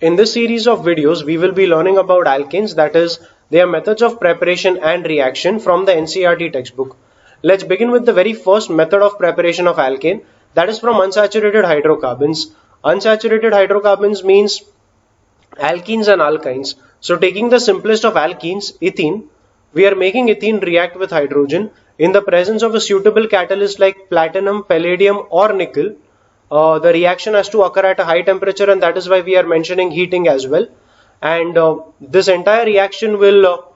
In this series of videos, we will be learning about alkanes, that is, their methods of preparation and reaction from the NCERT textbook. Let's begin with the very first method of preparation of alkane, that is from unsaturated hydrocarbons. Unsaturated hydrocarbons means alkenes and alkynes. So taking the simplest of alkenes, ethene, we are making ethene react with hydrogen in the presence of a suitable catalyst like platinum, palladium or nickel. The reaction has to occur at a high temperature, and that is why we are mentioning heating as well. And this entire reaction will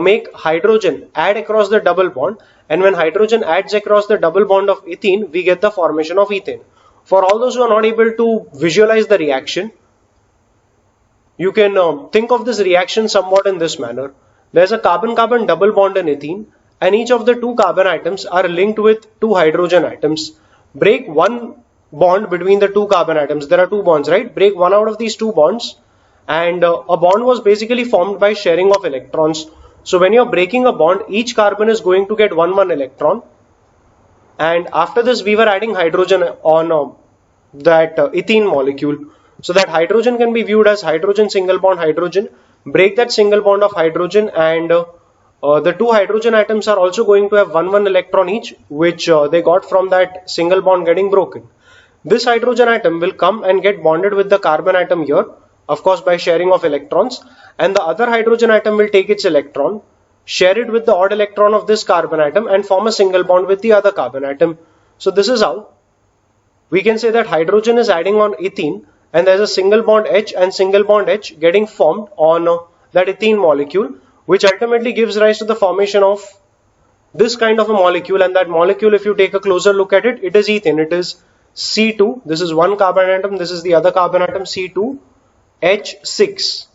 make hydrogen add across the double bond, and when hydrogen adds across the double bond of ethene, we get the formation of ethane. For all those who are not able to visualize the reaction, you can think of this reaction somewhat in this manner. There's a carbon-carbon double bond in ethene, and each of the two carbon atoms are linked with two hydrogen atoms. Break one bond between the two carbon atoms. There are two bonds, right? Break one out of these two bonds, and a bond was basically formed by sharing of electrons. So when you're breaking a bond, each carbon is going to get one electron, and after this we were adding hydrogen on that ethene molecule. So that hydrogen can be viewed as hydrogen single bond hydrogen. Break that single bond of hydrogen, and the two hydrogen atoms are also going to have one electron each, which they got from that single bond getting broken. This hydrogen atom will come and get bonded with the carbon atom here, of course by sharing of electrons, and the other hydrogen atom will take its electron, share it with the odd electron of this carbon atom, and form a single bond with the other carbon atom. So this is how we can say that hydrogen is adding on ethene, and there's a single bond H and single bond H getting formed on that ethene molecule, which ultimately gives rise to the formation of this kind of a molecule. And that molecule, if you take a closer look at it, it is ethane. It is C2, this is one carbon atom, this is the other carbon atom, C2H6.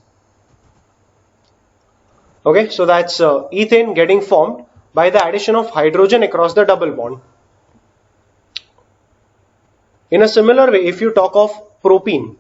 Okay, so that's ethane getting formed by the addition of hydrogen across the double bond. In a similar way, if you talk of propene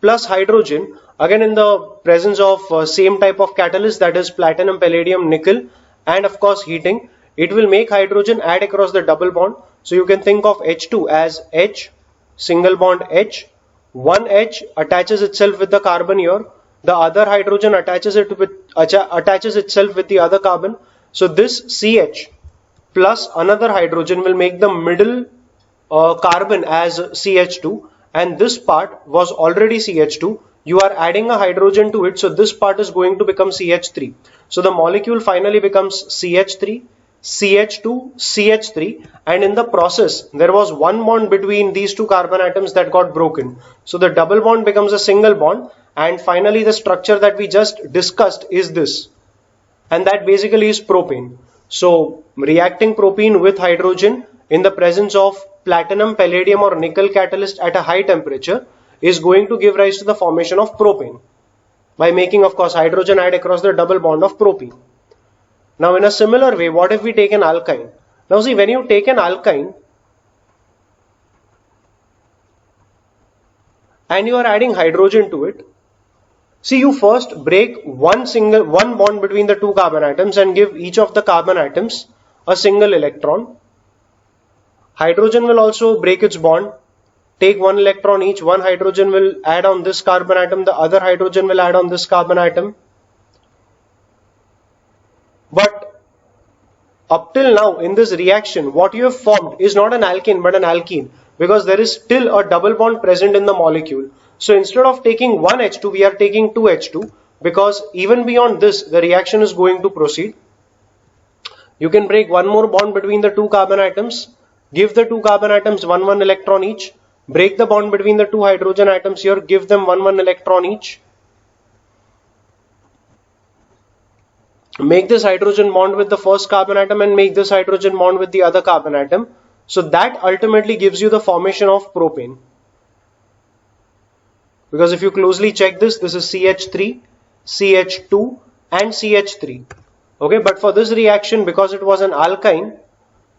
plus hydrogen, again in the presence of same type of catalyst, that is platinum, palladium, nickel, and of course heating, it will make hydrogen add across the double bond. So you can think of H2 as H, single bond H, one H attaches itself with the carbon here, the other hydrogen attaches itself with the other carbon. So this CH plus another hydrogen will make the middle carbon as CH2, and this part was already CH2. You are adding a hydrogen to it, so this part is going to become CH3. So the molecule finally becomes CH3, CH2, CH3, and in the process there was one bond between these two carbon atoms that got broken. So the double bond becomes a single bond, and finally the structure that we just discussed is this, and that basically is propane. So reacting propene with hydrogen in the presence of platinum, palladium or nickel catalyst at a high temperature is going to give rise to the formation of propane by making, of course, hydrogen add across the double bond of propene. Now in a similar way, what if we take an alkyne? Now see, when you take an alkyne and you are adding hydrogen to it, see, you first break one bond between the two carbon atoms and give each of the carbon atoms a single electron. Hydrogen will also break its bond, take one electron each. One hydrogen will add on this carbon atom, the other hydrogen will add on this carbon atom. But up till now in this reaction, what you have formed is not an alkane but an alkene, because there is still a double bond present in the molecule. So instead of taking one H2, we are taking two H2, because even beyond this the reaction is going to proceed. You can break one more bond between the two carbon atoms, give the two carbon atoms one electron each, break the bond between the two hydrogen atoms here, give them one electron each, make this hydrogen bond with the first carbon atom and make this hydrogen bond with the other carbon atom. So that ultimately gives you the formation of propane, because if you closely check this is CH3, CH2 and CH3. Okay, but for this reaction, because it was an alkyne,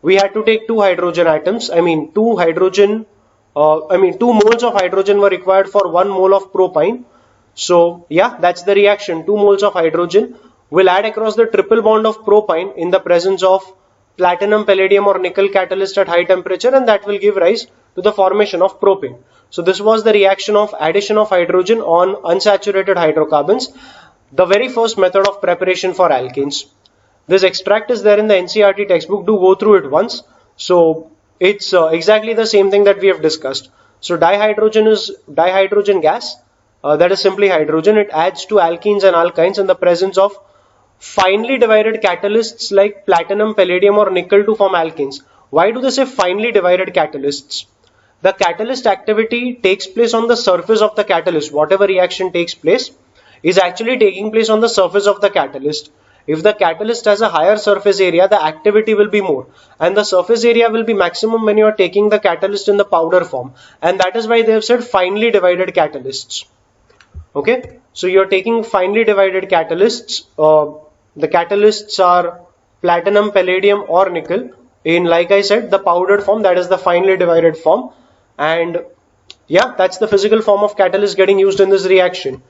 we had to take two hydrogen atoms. Two moles of hydrogen were required for 1 mole of propane. So yeah, that's the reaction. 2 moles of hydrogen will add across the triple bond of propane in the presence of platinum, palladium or nickel catalyst at high temperature, and that will give rise to the formation of propane. So this was the reaction of addition of hydrogen on unsaturated hydrocarbons, the very first method of preparation for alkanes. This extract is there in the NCERT textbook. Do go through it once. So it's exactly the same thing that we have discussed. So dihydrogen is dihydrogen gas. That is simply hydrogen. It adds to alkenes and alkynes in the presence of finely divided catalysts like platinum, palladium or nickel to form alkenes. Why do they say finely divided catalysts? The catalyst activity takes place on the surface of the catalyst. Whatever reaction takes place is actually taking place on the surface of the catalyst. If the catalyst has a higher surface area, the activity will be more, and the surface area will be maximum when you are taking the catalyst in the powder form, and that is why they have said finely divided catalysts. Okay, so you are taking finely divided catalysts. The catalysts are platinum, palladium or nickel in, like I said, the powdered form, that is the finely divided form. And yeah, that's the physical form of catalyst getting used in this reaction.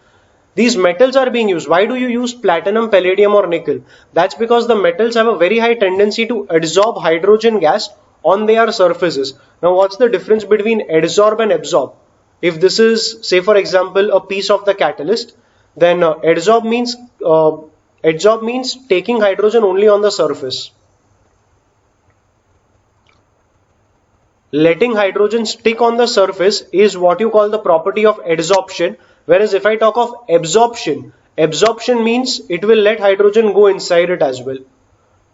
These metals are being used. Why do you use platinum, palladium or nickel? That's because the metals have a very high tendency to adsorb hydrogen gas on their surfaces. Now what's the difference between adsorb and absorb? If this is, say for example, a piece of the catalyst, then adsorb means taking hydrogen only on the surface. Letting hydrogen stick on the surface is what you call the property of adsorption. Whereas if I talk of absorption, absorption means it will let hydrogen go inside it as well.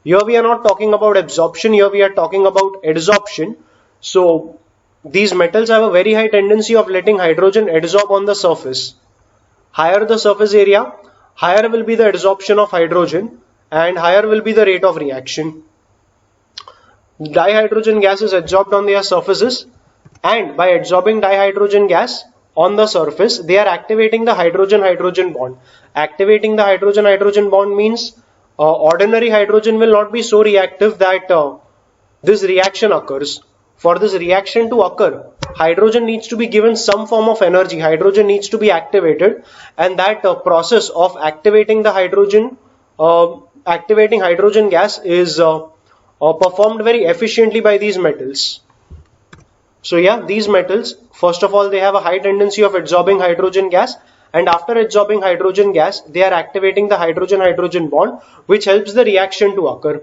Here we are not talking about absorption, here we are talking about adsorption. So these metals have a very high tendency of letting hydrogen adsorb on the surface. Higher the surface area, higher will be the adsorption of hydrogen and higher will be the rate of reaction. Dihydrogen gas is adsorbed on their surfaces, and by adsorbing dihydrogen gas on the surface, they are activating the hydrogen-hydrogen bond. Activating the hydrogen-hydrogen bond means ordinary hydrogen will not be so reactive that this reaction occurs. For this reaction to occur, hydrogen needs to be given some form of energy. Hydrogen needs to be activated, and that process of activating the hydrogen gas is performed very efficiently by these metals. So yeah, these metals, first of all, they have a high tendency of adsorbing hydrogen gas, and after adsorbing hydrogen gas, they are activating the hydrogen-hydrogen bond, which helps the reaction to occur.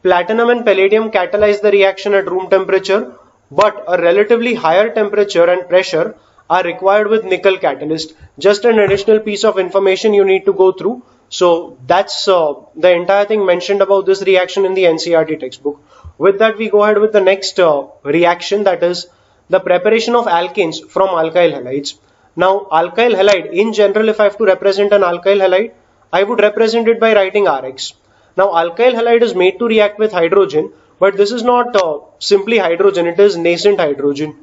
Platinum and palladium catalyze the reaction at room temperature, but a relatively higher temperature and pressure are required with nickel catalyst. Just an additional piece of information you need to go through. So that's the entire thing mentioned about this reaction in the NCERT textbook. With that, we go ahead with the next reaction, that is the preparation of alkanes from alkyl halides. Now, alkyl halide, in general, if I have to represent an alkyl halide, I would represent it by writing Rx. Now, alkyl halide is made to react with hydrogen, but this is not simply hydrogen, it is nascent hydrogen.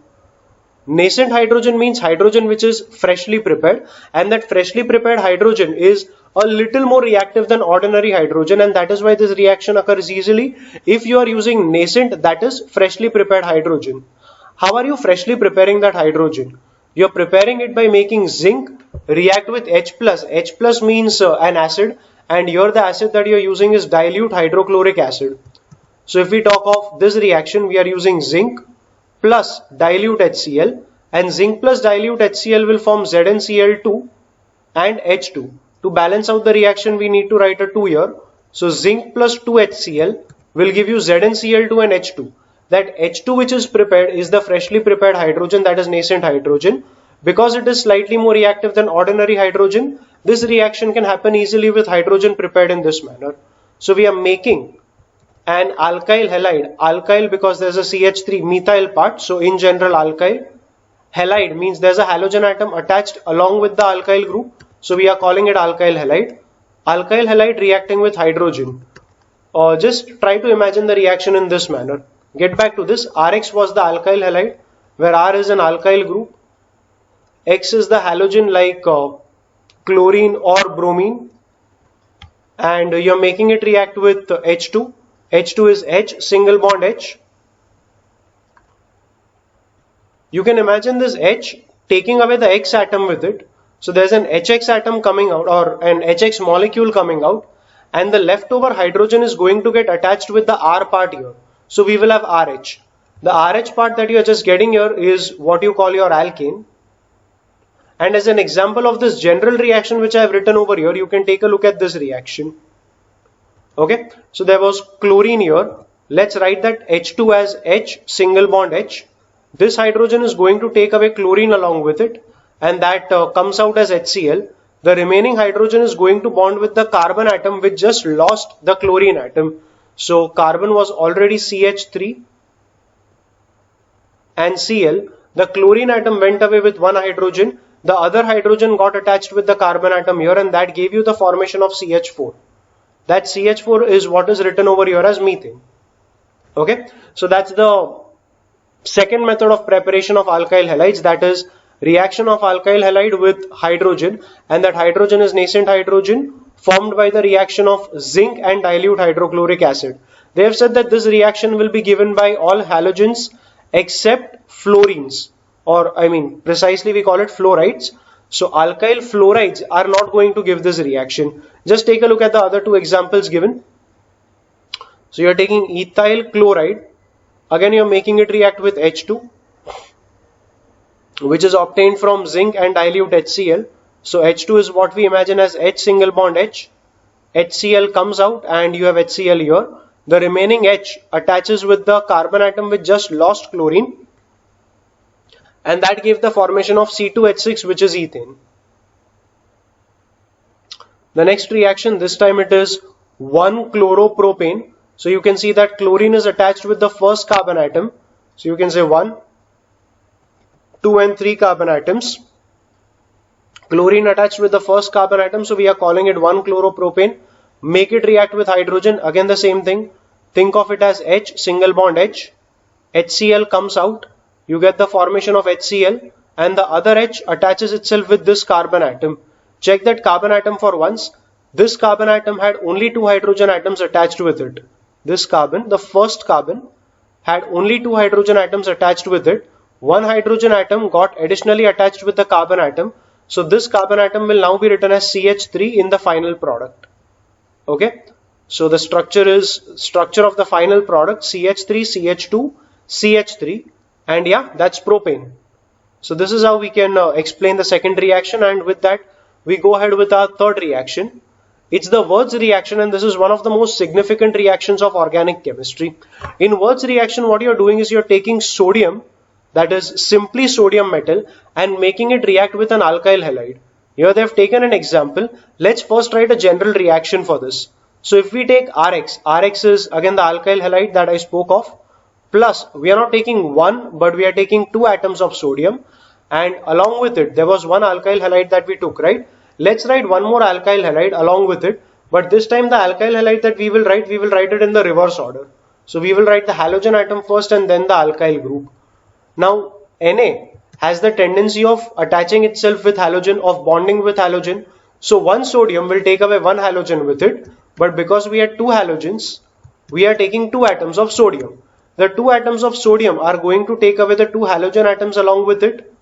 Nascent hydrogen means hydrogen which is freshly prepared, and that freshly prepared hydrogen is a little more reactive than ordinary hydrogen, and that is why this reaction occurs easily if you are using nascent, that is freshly prepared hydrogen. How are you freshly preparing that hydrogen? You are preparing it by making zinc react with H+. H+ means an acid, and here the acid that you are using is dilute hydrochloric acid. So if we talk of this reaction, we are using zinc plus dilute HCl, and zinc plus dilute HCl will form ZnCl2 and H2. To balance out the reaction, we need to write a 2 here. So zinc plus 2HCl will give you ZnCl2 and H2. That H2 which is prepared is the freshly prepared hydrogen, that is nascent hydrogen. Because it is slightly more reactive than ordinary hydrogen, this reaction can happen easily with hydrogen prepared in this manner. So we are making an alkyl halide, alkyl because there's a CH3 methyl part, so in general alkyl. Halide means there's a halogen atom attached along with the alkyl group, so we are calling it alkyl halide. Alkyl halide reacting with hydrogen. Just try to imagine the reaction in this manner. Get back to this. Rx was the alkyl halide, where R is an alkyl group, X is the halogen like chlorine or bromine, and you're making it react with H2. H2 is H, single bond H. You can imagine this H taking away the X atom with it. So there's an HX atom coming out, or an HX molecule coming out, and the leftover hydrogen is going to get attached with the R part here. So we will have RH. The RH part that you are just getting here is what you call your alkane. And as an example of this general reaction which I have written over here, you can take a look at this reaction. Okay, so there was chlorine here. Let's write that H2 as H single bond H. This hydrogen is going to take away chlorine along with it, and that comes out as HCl. The remaining hydrogen is going to bond with the carbon atom which just lost the chlorine atom. So carbon was already CH3 and Cl. The chlorine atom went away with one hydrogen. The other hydrogen got attached with the carbon atom here, and that gave you the formation of CH4. That CH4 is what is written over here as methane. Okay, so that's the second method of preparation of alkyl halides, that is reaction of alkyl halide with hydrogen, and that hydrogen is nascent hydrogen formed by the reaction of zinc and dilute hydrochloric acid. They have said that this reaction will be given by all halogens except fluorines, or I mean precisely we call it fluorides. So alkyl fluorides are not going to give this reaction. Just take a look at the other two examples given. So you are taking ethyl chloride. Again you are making it react with H2, which is obtained from zinc and dilute HCl. So H2 is what we imagine as H single bond H. HCl comes out and you have HCl here. The remaining H attaches with the carbon atom which just lost chlorine, and that gave the formation of C2H6, which is ethane. The next reaction, this time it is 1-chloropropane. So you can see that chlorine is attached with the first carbon atom. So you can say 1, 2 and 3 carbon atoms. Chlorine attached with the first carbon atom, so we are calling it 1-chloropropane. Make it react with hydrogen, again the same thing. Think of it as H single bond H. HCl comes out. You get the formation of HCl, and the other H attaches itself with this carbon atom. Check that carbon atom for once. This carbon atom had only 2 hydrogen atoms attached with it. This carbon, the first carbon, had only 2 hydrogen atoms attached with it. One hydrogen atom got additionally attached with the carbon atom. So this carbon atom will now be written as CH3 in the final product. Okay. So the structure of the final product CH3, CH2, CH3. And yeah, that's propane. So this is how we can explain the second reaction, and with that we go ahead with our third reaction. It's the Wurtz reaction, and this is one of the most significant reactions of organic chemistry. In Wurtz reaction, what you're doing is you're taking sodium, that is simply sodium metal, and making it react with an alkyl halide. Here they have taken an example. Let's first write a general reaction for this. So if we take RX, RX is again the alkyl halide that I spoke of. Plus, we are not taking one, but we are taking 2 atoms of sodium, and along with it there was one alkyl halide that we took, right? Let's write one more alkyl halide along with it, but this time the alkyl halide that we will write it in the reverse order. So we will write the halogen atom first and then the alkyl group. Now Na has the tendency of attaching itself with halogen, of bonding with halogen. So one sodium will take away one halogen with it, but because we had 2 halogens, we are taking 2 atoms of sodium. The 2 atoms of sodium are going to take away the 2 halogen atoms along with it.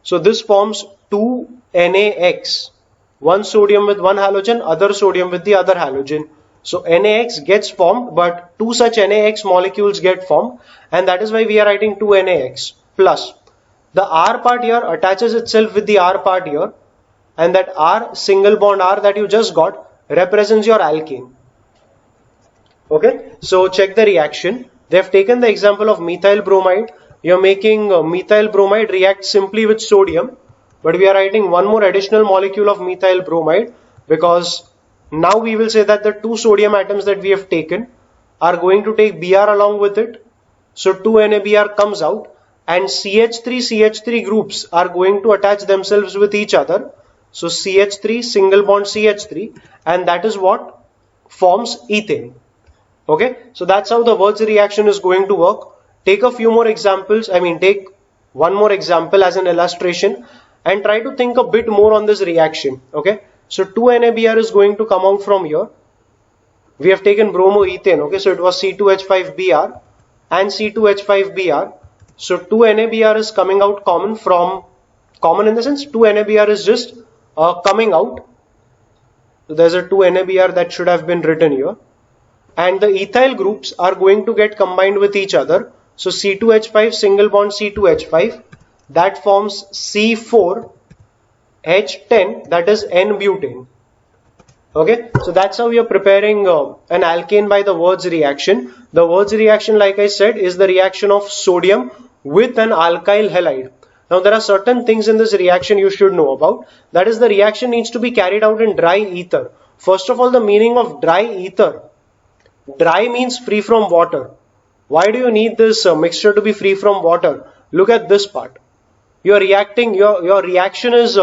So this forms 2NaX. One sodium with one halogen, other sodium with the other halogen. So NaX gets formed, but 2 such NaX molecules get formed, and that is why we are writing 2NaX. Plus, the R part here attaches itself with the R part here, and that R single bond R that you just got represents your alkane. Okay, so check the reaction. They have taken the example of methyl bromide. You are making methyl bromide react simply with sodium, but we are writing one more additional molecule of methyl bromide, because now we will say that the 2 sodium atoms that we have taken are going to take Br along with it. So 2NaBr comes out, and CH3 groups are going to attach themselves with each other. So CH3 single bond CH3, and that is what forms ethane. Okay, so that's how the Wurtz reaction is going to work. Take a few more examples, take one more example as an illustration, and try to think a bit more on this reaction. Okay, so 2NaBr is going to come out from here. We have taken bromoethane. Okay, so it was C2H5Br and C2H5Br. So 2NaBr is coming out common in the sense 2NaBr is just coming out. So there's a 2NaBr that should have been written here. And the ethyl groups are going to get combined with each other. So C2H5 single bond C2H5, that forms C4H10, that is N-butane. Okay, so that's how we are preparing an alkane by the Wurtz reaction. The Wurtz reaction, like I said, is the reaction of sodium with an alkyl halide. Now there are certain things in this reaction you should know about. That is, the reaction needs to be carried out in dry ether. First of all, the meaning of dry ether. Dry means free from water. Why do you need this mixture to be free from water? Look at this part. You are reacting, your reaction is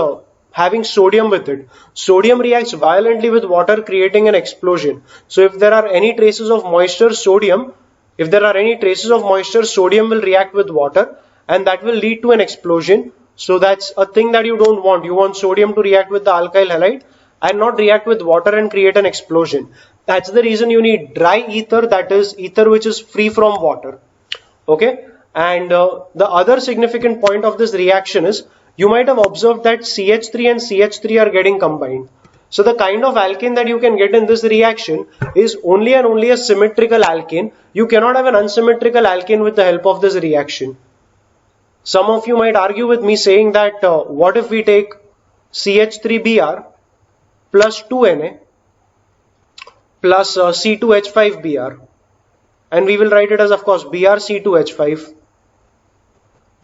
having sodium with it. Sodium reacts violently with water, creating an explosion. So if there are any traces of moisture, sodium will react with water, and that will lead to an explosion. So that's a thing that you don't want. You want sodium to react with the alkyl halide and not react with water and create an explosion. That's the reason you need dry ether, that is ether which is free from water. Okay, and the other significant point of this reaction is, you might have observed that CH3 and CH3 are getting combined. So the kind of alkane that you can get in this reaction is only and only a symmetrical alkane. You cannot have an unsymmetrical alkane with the help of this reaction. Some of you might argue with me saying that what if we take CH3Br plus 2Na plus C2H5Br, and we will write it as, of course, BrC2H5.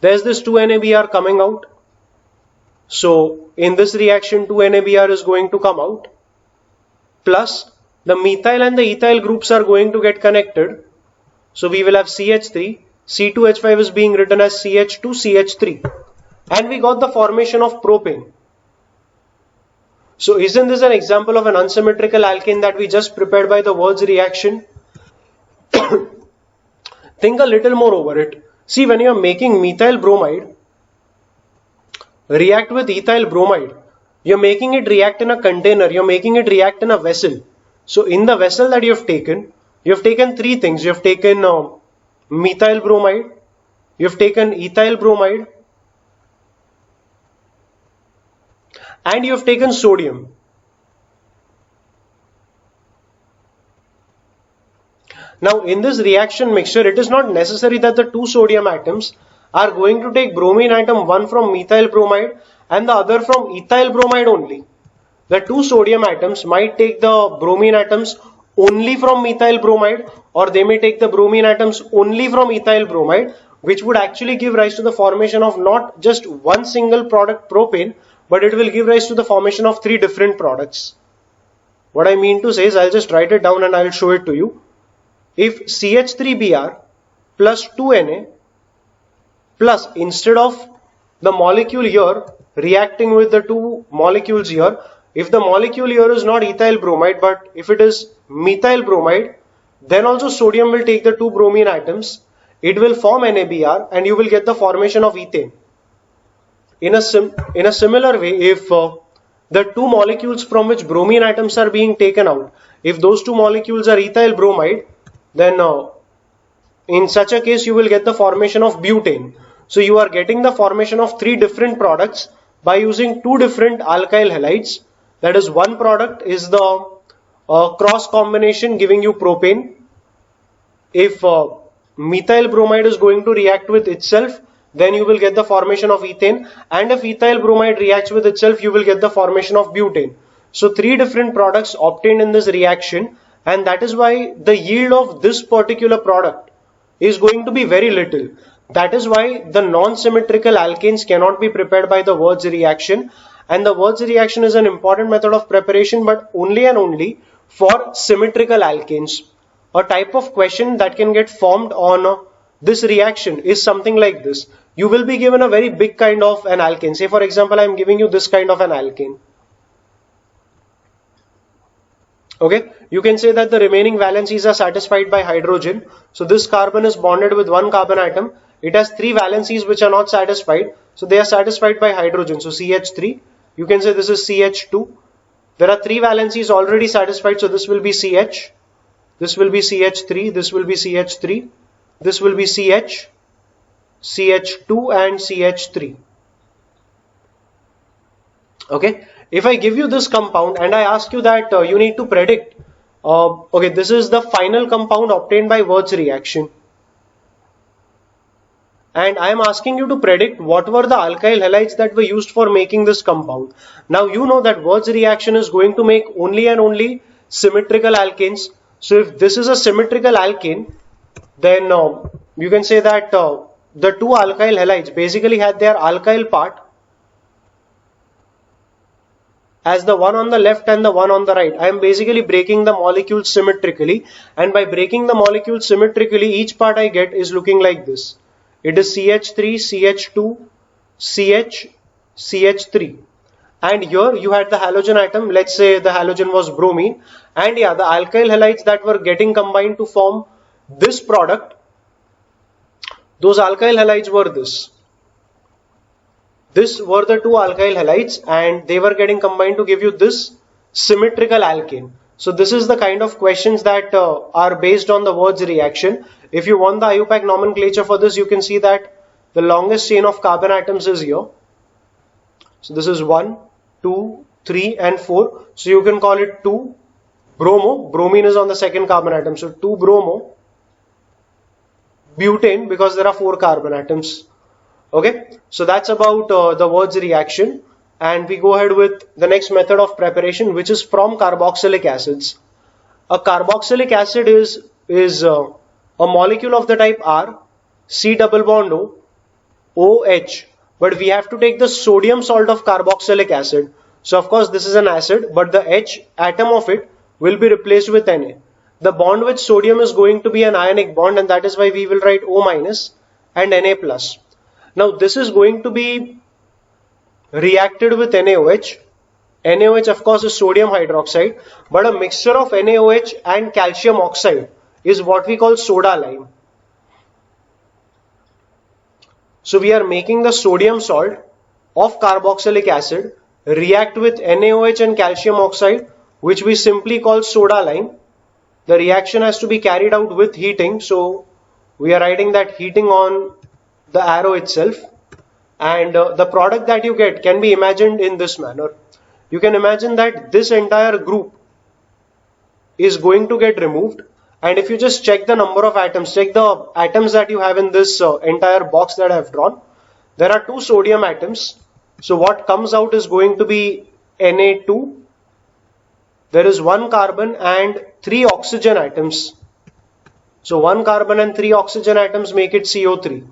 There's this 2NaBr coming out. So in this reaction 2NaBr is going to come out, plus the methyl and the ethyl groups are going to get connected. So we will have CH3, C2H5 is being written as CH2, CH3, and we got the formation of propane. So isn't this an example of an unsymmetrical alkane that we just prepared by the Wurtz reaction? Think a little more over it. See, when you are making methyl bromide react with ethyl bromide, you're making it react in a container, you're making it react in a vessel. So in the vessel that you have taken three things. You have taken methyl bromide, you have taken ethyl bromide, and you have taken sodium. Now in this reaction mixture, it is not necessary that the two sodium atoms are going to take bromine atom, one from methyl bromide and the other from ethyl bromide only. The two sodium atoms might take the bromine atoms only from methyl bromide, or they may take the bromine atoms only from ethyl bromide, which would actually give rise to the formation of not just one single product propane, but it will give rise to the formation of three different products. What I mean to say is, I'll just write it down and I'll show it to you. If CH3Br plus 2Na plus, instead of the molecule here reacting with the two molecules here, if the molecule here is not ethyl bromide but if it is methyl bromide, then also sodium will take the two bromine atoms, it will form NaBr and you will get the formation of ethane. In a similar way, if the two molecules from which bromine atoms are being taken out, if those two molecules are ethyl bromide, then in such a case you will get the formation of butane. So you are getting the formation of three different products by using two different alkyl halides. That is, one product is the cross combination giving you propane. If methyl bromide is going to react with itself, then you will get the formation of ethane, and if ethyl bromide reacts with itself, you will get the formation of butane. So three different products obtained in this reaction, and that is why the yield of this particular product is going to be very little. That is why the non-symmetrical alkanes cannot be prepared by the Wurtz reaction, and the Wurtz reaction is an important method of preparation, but only and only for symmetrical alkanes. A type of question that can get formed on this reaction is something like this. You will be given a very big kind of an alkane. Say for example, I am giving you this kind of an alkane. Okay, you can say that the remaining valencies are satisfied by hydrogen. So this carbon is bonded with one carbon atom. It has three valencies which are not satisfied. So they are satisfied by hydrogen. So CH3, you can say this is CH2. There are three valencies already satisfied. So this will be CH. This will be CH3. This will be CH3. This will be CH, CH2 and CH3. Okay. If I give you this compound and I ask you that you need to predict, okay, this is the final compound obtained by Wurtz reaction. and I am asking you to predict what were the alkyl halides that were used for making this compound. Now you know that Wurz's reaction is going to make only and only symmetrical alkanes. So if this is a symmetrical alkane, then you can say that the two alkyl halides basically had their alkyl part as the one on the left and the one on the right. I am basically breaking the molecules symmetrically, and by breaking the molecules symmetrically, each part I get is looking like this. It is CH3, CH2, CH, CH3. And here you had the halogen atom, let's say the halogen was bromine, and yeah, the alkyl halides that were getting combined to form this product, those alkyl halides were this. This were the two alkyl halides, and they were getting combined to give you this symmetrical alkane. So this is the kind of questions that are based on the Wurz's reaction. If you want the IUPAC nomenclature for this, you can see that the longest chain of carbon atoms is here. So this is 1, 2, 3 and 4. So you can call it 2 bromo. Bromine is on the second carbon atom. So 2 bromo butane, because there are 4 carbon atoms. Okay, so that's about the Wurz's reaction, and we go ahead with the next method of preparation, which is from carboxylic acids. A carboxylic acid is a molecule of the type R, C double bond O, OH, but we have to take the sodium salt of carboxylic acid. So of course this is an acid, but the H atom of it will be replaced with Na. The bond with sodium is going to be an ionic bond, and that is why we will write O minus and Na plus. Now this is going to be reacted with NaOH. NaOH of course is sodium hydroxide, but a mixture of NaOH and calcium oxide is what we call soda lime. So we are making the sodium salt of carboxylic acid react with NaOH and calcium oxide, which we simply call soda lime. The reaction has to be carried out with heating, so we are writing that heating on the arrow itself, and the product that you get can be imagined in this manner. You can imagine that this entire group is going to get removed, and if you just check the number of atoms, check the atoms that you have in this entire box that I have drawn, there are 2 sodium atoms. So what comes out is going to be Na2. There is 1 carbon and 3 oxygen atoms. So 1 carbon and 3 oxygen atoms make it CO3.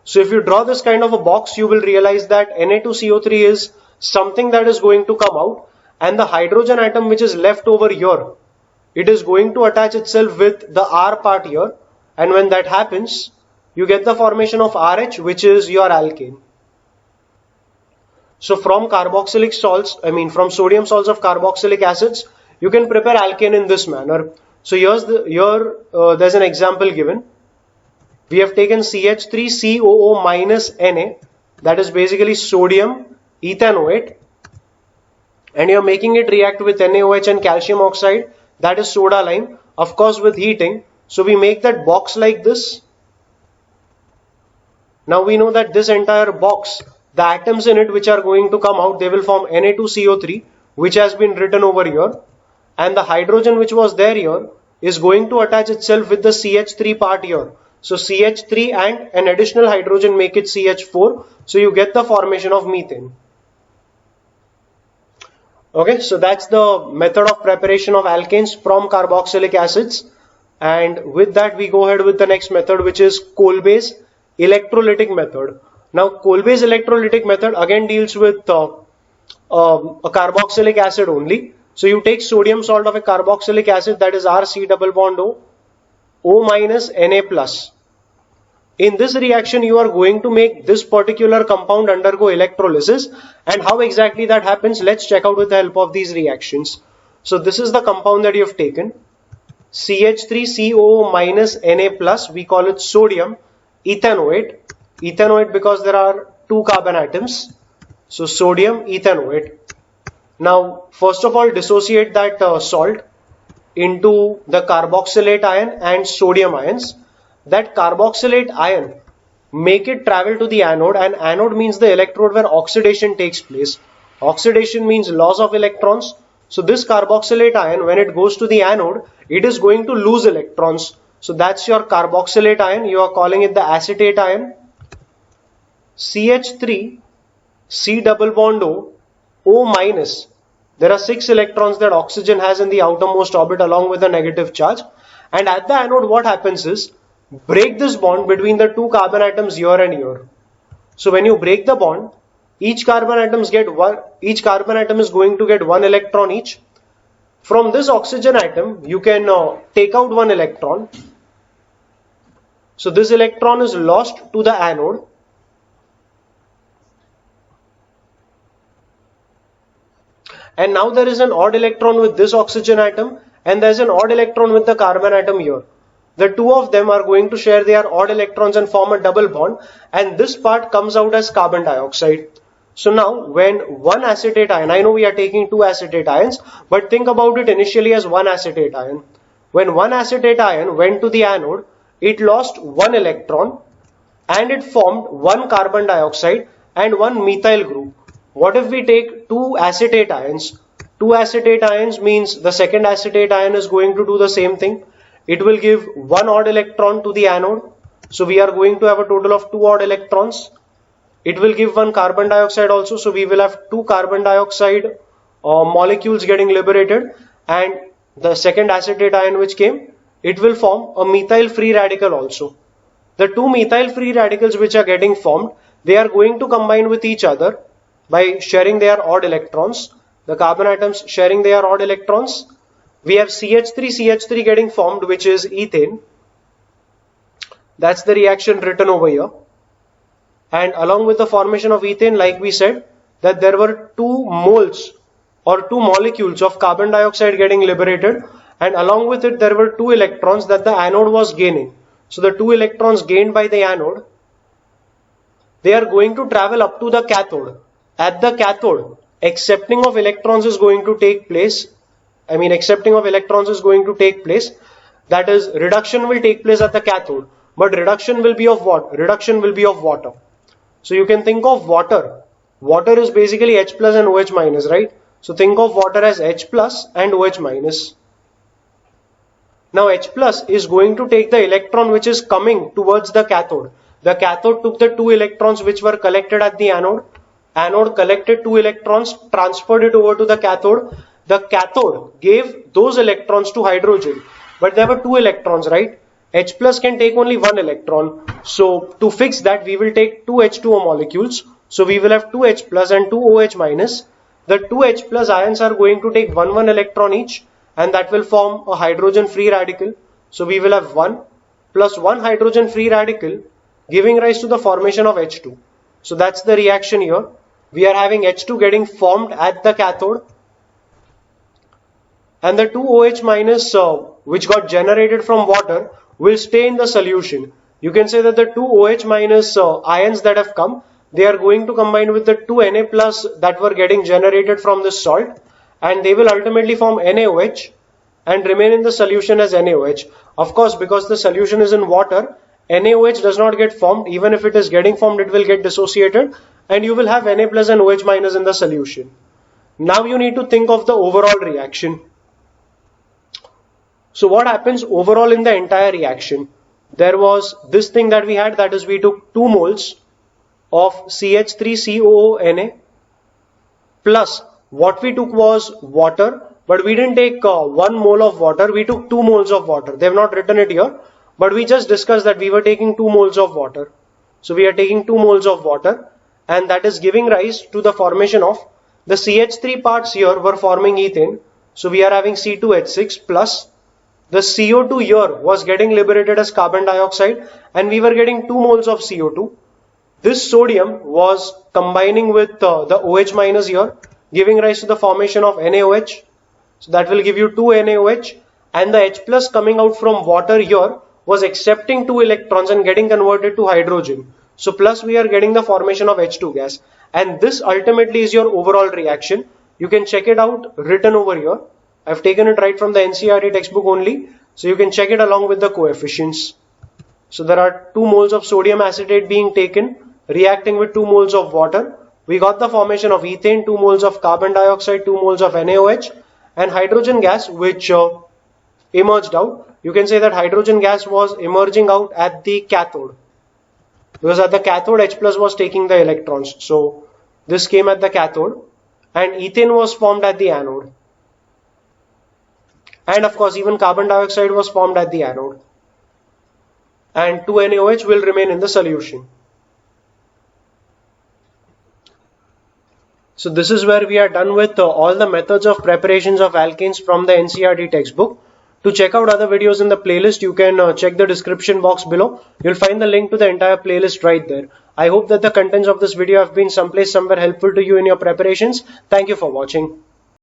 So if you draw this kind of a box, you will realize that Na2CO3 is something that is going to come out, and the hydrogen atom which is left over here, it is going to attach itself with the R part here, and when that happens, you get the formation of RH, which is your alkane. So from carboxylic salts, from sodium salts of carboxylic acids, you can prepare alkane in this manner. So there's an example given. We have taken CH3COO minus Na, that is basically sodium ethanoate, and you're making it react with NaOH and calcium oxide, that is soda lime, of course with heating. So we make that box like this. Now we know that this entire box, the atoms in it which are going to come out, they will form Na2CO3, which has been written over here, and the hydrogen which was there here is going to attach itself with the CH3 part here. So CH3 and an additional hydrogen make it CH4. So you get the formation of methane. Okay, so that's the method of preparation of alkanes from carboxylic acids. And with that we go ahead with the next method, which is Kolbe's electrolytic method. Now Kolbe's electrolytic method again deals with a carboxylic acid only. So you take sodium salt of a carboxylic acid, that is RC double bond O, O minus Na plus. In this reaction, you are going to make this particular compound undergo electrolysis, and how exactly that happens, let's check out with the help of these reactions. So this is the compound that you have taken, CH3COO minus Na plus, we call it sodium ethanoate. Ethanoate because there are 2 carbon atoms, so sodium ethanoate. Now first of all, dissociate that salt into the carboxylate ion and sodium ions. That carboxylate ion, make it travel to the anode, and anode means the electrode where oxidation takes place. Oxidation means loss of electrons. So this carboxylate ion, when it goes to the anode, it is going to lose electrons. So that's your carboxylate ion. You are calling it the acetate ion. CH3 C double bond O minus. There are 6 electrons that oxygen has in the outermost orbit along with a negative charge. And at the anode, what happens is, break this bond between the two carbon atoms here and here. So when you break the bond, each carbon atom is going to get 1 electron each. From this oxygen atom, you can take out 1 electron. So this electron is lost to the anode. And now there is an odd electron with this oxygen atom, and there is an odd electron with the carbon atom here. The two of them are going to share their odd electrons and form a double bond, and this part comes out as carbon dioxide. So now when one acetate ion, I know we are taking 2 acetate ions, but think about it initially as 1 acetate ion. When 1 acetate ion went to the anode, it lost 1 electron and it formed 1 carbon dioxide and 1 methyl group. What if we take 2 acetate ions? 2 acetate ions means the second acetate ion is going to do the same thing. It will give 1 odd electron to the anode. So we are going to have a total of 2 odd electrons. It will give 1 carbon dioxide also. So we will have 2 carbon dioxide molecules getting liberated. And the second acetate ion which came, it will form a methyl free radical also. The 2 methyl free radicals which are getting formed, they are going to combine with each other by sharing their odd electrons. The carbon atoms sharing their odd electrons. We have CH3 getting formed, which is ethane. That's the reaction written over here. And along with the formation of ethane, like we said, that there were 2 moles or 2 molecules of carbon dioxide getting liberated, and along with it there were 2 electrons that the anode was gaining. So the 2 electrons gained by the anode, they are going to travel up to the cathode. At the cathode, accepting of electrons is going to take place. Accepting of electrons is going to take place. That is, reduction will take place at the cathode. But reduction will be of what? Reduction will be of water. So you can think of water. Water is basically H plus and OH minus, right? So think of water as H plus and OH minus. Now H plus is going to take the electron which is coming towards the cathode. The cathode took the 2 electrons which were collected at the anode. Anode collected 2 electrons, transferred it over to the cathode. The cathode gave those electrons to hydrogen. But there were 2 electrons, right? H plus can take only 1 electron. So to fix that, we will take 2 H2O molecules. So we will have 2 H plus and 2 OH minus. The 2 H plus ions are going to take 1 electron each, and that will form a hydrogen free radical. So we will have 1 plus 1 hydrogen free radical, giving rise to the formation of H2. So that's the reaction here. We are having H2 getting formed at the cathode, and the 2 OH minus which got generated from water will stay in the solution. You can say that the 2 OH minus ions that have come, they are going to combine with the 2 Na plus that were getting generated from this salt, and they will ultimately form NaOH and remain in the solution as NaOH. Of course, because the solution is in water, NaOH does not get formed. Even if it is getting formed, it will get dissociated, and you will have Na plus and OH minus in the solution. Now you need to think of the overall reaction. So what happens overall in the entire reaction? There was this thing that we had, that is, we took 2 moles of CH3COONA plus what we took was water, but we didn't take 1 mole of water, we took 2 moles of water. They have not written it here, but we just discussed that we were taking 2 moles of water. So we are taking 2 moles of water, and that is giving rise to the formation of the CH3 parts here were forming ethane. So we are having C2H6 plus the CO2 here was getting liberated as carbon dioxide, and we were getting 2 moles of CO2. This sodium was combining with the OH minus here, giving rise to the formation of NaOH. So that will give you 2 NaOH, and the H plus coming out from water here was accepting 2 electrons and getting converted to hydrogen. So plus we are getting the formation of H2 gas, and this ultimately is your overall reaction. You can check it out written over here. I've taken it right from the NCERT textbook only, so you can check it along with the coefficients. So there are 2 moles of sodium acetate being taken, reacting with 2 moles of water. We got the formation of ethane, 2 moles of carbon dioxide, 2 moles of NaOH, and hydrogen gas which emerged out. You can say that hydrogen gas was emerging out at the cathode. because at the cathode H plus was taking the electrons. So this came at the cathode and ethane was formed at the anode. And of course even carbon dioxide was formed at the anode. And 2NaOH will remain in the solution. So this is where we are done with all the methods of preparations of alkanes from the NCERT textbook. To check out other videos in the playlist, you can check the description box below. You'll find the link to the entire playlist right there. I hope that the contents of this video have been someplace somewhere helpful to you in your preparations. Thank you for watching.